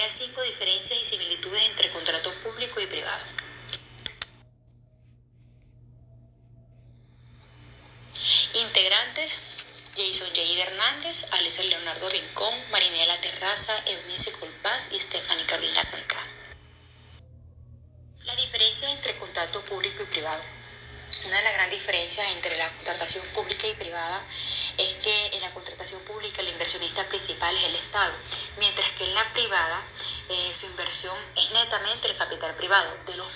Lea 5 diferencias y similitudes entre contrato público y privado. Integrantes: Jason J. Hernández, Alessa Leonardo Rincón, Marinela Terraza, Eunice Colpás y Stephanie Carolina Santana. La diferencia entre contrato público y privado. Una de las grandes diferencias entre la contratación pública y privada es que en la contratación pública el inversionista principal es el Estado, mientras que en la privada su inversión es netamente el capital privado, de los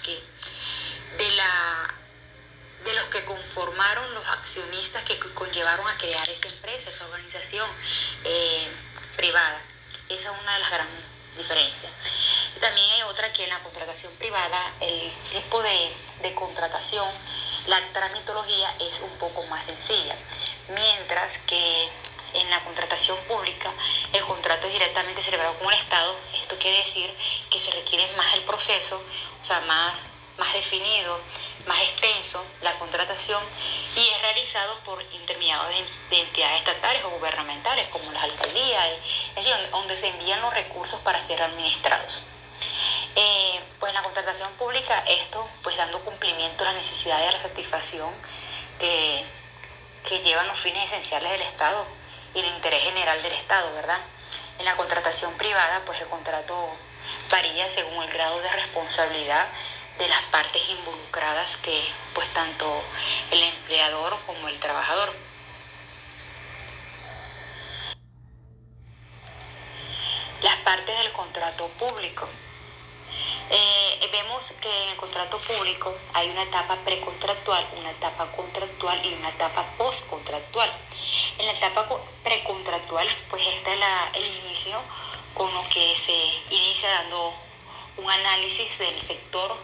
que conformaron los accionistas que conllevaron a crear esa empresa, esa organización privada. Esa es una de las grandes diferencias. También hay otra, que en la contratación privada el tipo de contratación, la tramitología es un poco más sencilla, mientras que en la contratación pública el contrato es directamente celebrado con el Estado. Esto quiere decir que se requiere más el proceso, o sea, más definido, más extenso la contratación, y es realizado por intermediarios de entidades estatales o gubernamentales como las alcaldías, es decir, donde se envían los recursos para ser administrados. Pues en la contratación pública esto pues dando cumplimiento a las necesidades de la satisfacción que llevan los fines esenciales del Estado y el interés general del Estado, ¿verdad? En la contratación privada pues el contrato varía según el grado de responsabilidad de las partes involucradas, que pues tanto el empleador como el trabajador. Las partes del contrato público. Vemos que en el contrato público hay una etapa precontractual, una etapa contractual y una etapa postcontractual. En la etapa precontractual pues está el inicio, con lo que se inicia dando un análisis del sector,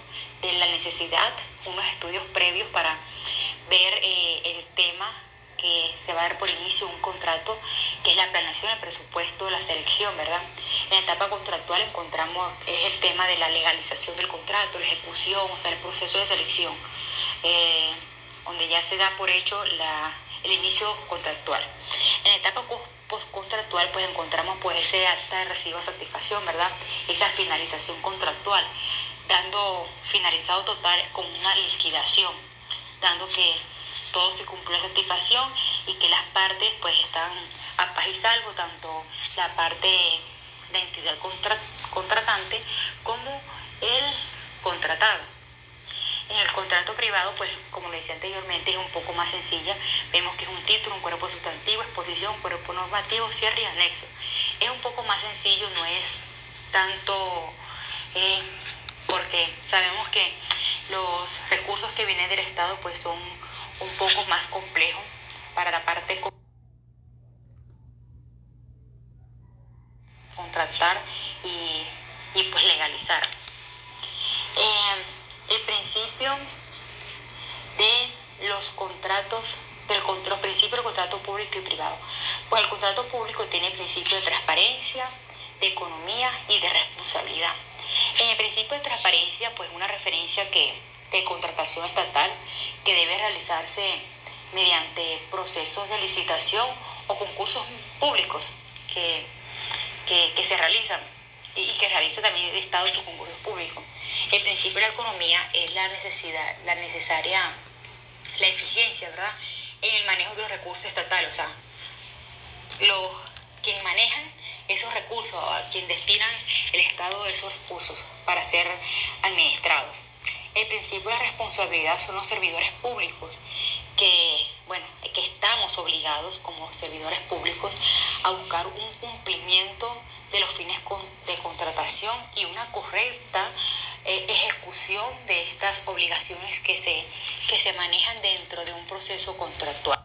de la necesidad, unos estudios previos para ver el tema que se va a dar por inicio un contrato, que es la planeación, el presupuesto, la selección, ¿verdad? En la etapa contractual encontramos el tema de la legalización del contrato, la ejecución, o sea, el proceso de selección, donde ya se da por hecho el inicio contractual. En la etapa postcontractual pues encontramos pues ese acta de recibo de satisfacción, ¿verdad? Esa finalización contractual, dando finalizado total con una liquidación, dando que todo se cumplió a satisfacción y que las partes pues están a paz y salvo, tanto la entidad contratante como el contratado. En el contrato privado, pues como lo decía anteriormente, es un poco más sencilla. Vemos que es un título, un cuerpo sustantivo, exposición, cuerpo normativo, cierre y anexo. Es un poco más sencillo, no es tanto porque sabemos que los recursos que vienen del Estado pues son un poco más complejos para la parte contratar y pues legalizar. El principio de los contratos, los principios del contrato público y privado. Pues el contrato público tiene el principio de transparencia, de economía y de responsabilidad. En el principio de transparencia, pues una referencia de contratación estatal que debe realizarse mediante procesos de licitación o concursos públicos que se realizan y que realiza también el Estado sus concursos públicos. El principio de la economía es la eficiencia, ¿verdad?, en el manejo de los recursos estatales, o sea, quienes manejan esos recursos, a quien destinan el Estado de esos recursos para ser administrados. El principio de la responsabilidad son los servidores públicos que estamos obligados como servidores públicos a buscar un cumplimiento de los fines de contratación y una correcta ejecución de estas obligaciones que se manejan dentro de un proceso contractual.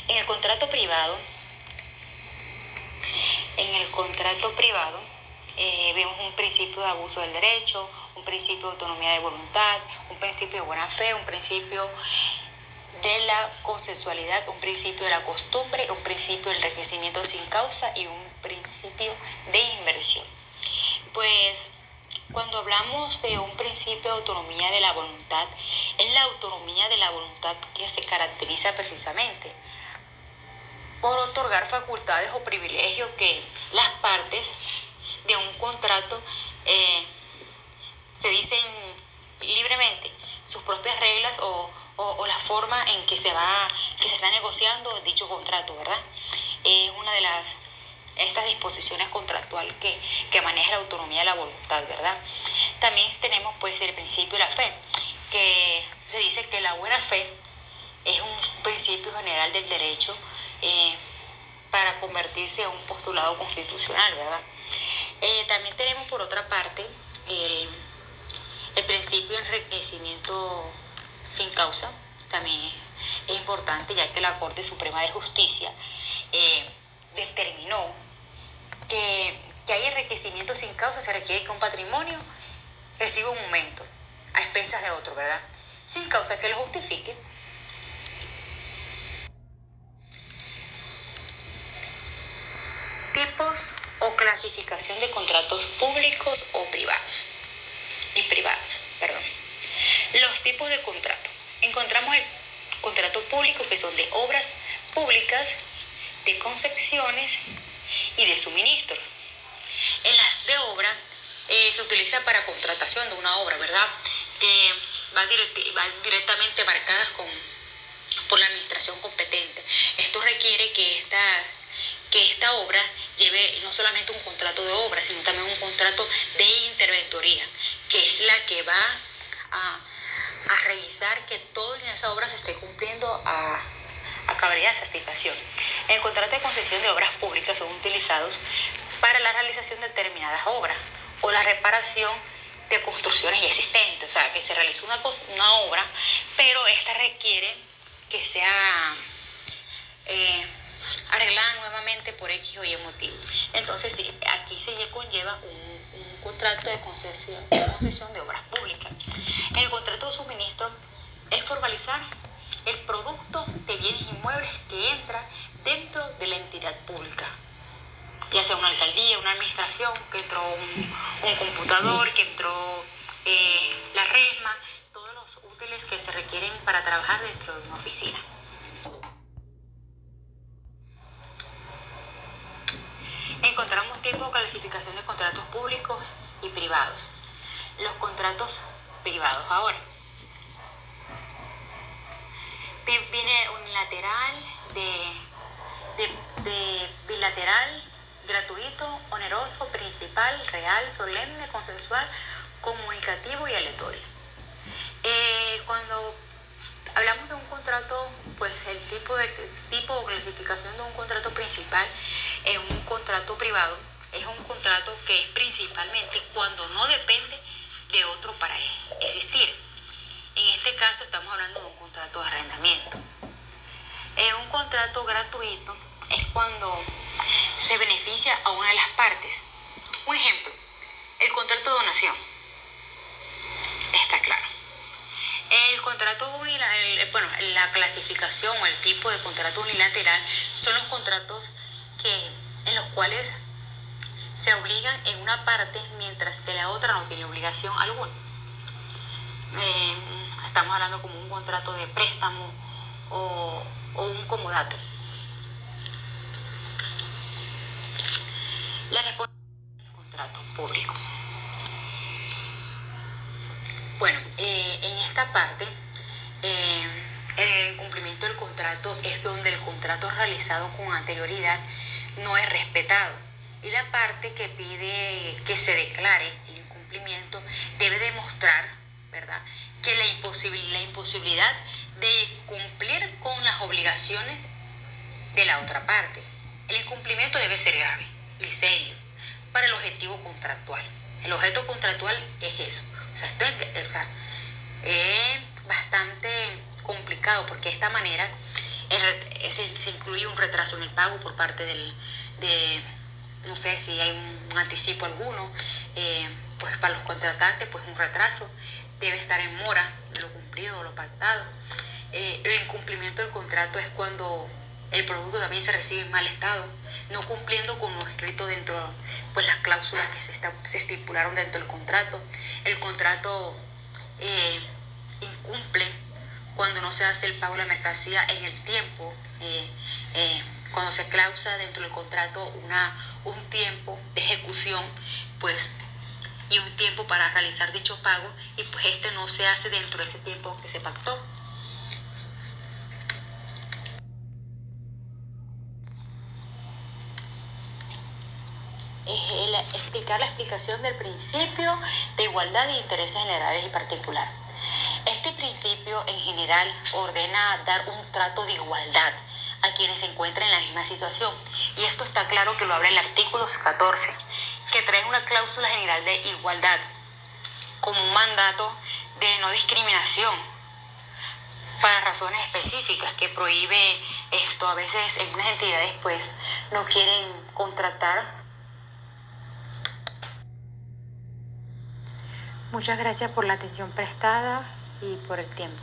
En el contrato privado, vemos un principio de abuso del derecho, un principio de autonomía de voluntad, un principio de buena fe, un principio de la consensualidad, un principio de la costumbre, un principio del enriquecimiento sin causa y un principio de inversión. Pues cuando hablamos de un principio de autonomía de la voluntad, es la autonomía de la voluntad que se caracteriza precisamente por otorgar facultades o privilegios que las partes de un contrato se dicen libremente sus propias reglas o la forma en que se está negociando dicho contrato, ¿verdad? Es una de estas disposiciones contractuales que maneja la autonomía de la voluntad, ¿verdad? También tenemos pues el principio de la fe, que se dice que la buena fe es un principio general del derecho para convertirse en un postulado constitucional, ¿verdad? También tenemos por otra parte el principio de enriquecimiento sin causa. También es importante, ya que la Corte Suprema de Justicia determinó que hay enriquecimiento sin causa. Se requiere que un patrimonio reciba un aumento a expensas de otro, ¿verdad? Sin causa que lo justifique. Tipos o clasificación de contratos públicos o privados. Los tipos de contrato. Encontramos el contrato público, que son de obras públicas, de concesiones y de suministros. En las de obra se utiliza para contratación de una obra, ¿verdad? Que va directamente marcadas por la administración competente. Esto requiere que esta obra lleve no solamente un contrato de obra, sino también un contrato de interventoría, que es la que va a revisar que todo en esa obra se esté cumpliendo a cabalidad de certificación. El contrato de concesión de obras públicas son utilizados para la realización de determinadas obras o la reparación de construcciones ya existentes. O sea, que se realiza una obra, pero esta requiere que sea arreglada nuevamente por X o Y motivo. Entonces, sí, aquí se conlleva un contrato de concesión de obras públicas. En el contrato de suministro es formalizar el producto de bienes inmuebles que entra dentro de la entidad pública, ya sea una alcaldía, una administración, que entró un computador, que entró la resma, todos los útiles que se requieren para trabajar dentro de una oficina. Encontramos tipo de clasificación de contratos públicos y privados. Los contratos privados ahora. Viene unilateral, de bilateral, gratuito, oneroso, principal, real, solemne, consensual, comunicativo y aleatorio. Cuando hablamos de un contrato, pues el tipo o clasificación de un contrato principal en un contrato privado es un contrato que es principalmente cuando no depende de otro para existir. En este caso estamos hablando de un contrato de arrendamiento. Un contrato gratuito es cuando se beneficia a una de las partes. Un ejemplo, el contrato de donación. Está claro. El contrato unilateral, la clasificación o el tipo de contrato unilateral son los contratos en los cuales se obligan en una parte mientras que la otra no tiene obligación alguna. Estamos hablando como un contrato de préstamo o un comodato. La responsabilidad del contrato público. Bueno, en esta parte, el incumplimiento del contrato es donde el contrato realizado con anterioridad no es respetado y la parte que pide que se declare el incumplimiento debe demostrar, ¿verdad?, que la imposibilidad de cumplir con las obligaciones de la otra parte. El incumplimiento debe ser grave y serio para el objetivo contractual. El objeto contractual es eso. O sea, es bastante complicado porque de esta manera se incluye un retraso en el pago por parte no sé si hay un anticipo alguno, pues para los contratantes pues un retraso debe estar en mora de lo cumplido o lo pactado. El incumplimiento del contrato es cuando el producto también se recibe en mal estado, no cumpliendo con lo escrito dentro, pues las cláusulas que se estipularon dentro del contrato. El contrato incumple cuando no se hace el pago de la mercancía en el tiempo Cuando se clausa dentro del contrato un tiempo de ejecución, pues, y un tiempo para realizar dicho pago, y pues este no se hace dentro de ese tiempo que se pactó. Explicar la explicación del principio de igualdad de intereses generales y particulares. Este principio en general ordena dar un trato de igualdad a quienes se encuentran en la misma situación. Y esto está claro que lo habla el artículo 14, que trae una cláusula general de igualdad como un mandato de no discriminación para razones específicas que prohíbe esto. A veces en unas entidades pues no quieren contratar. Muchas gracias por la atención prestada y por el tiempo.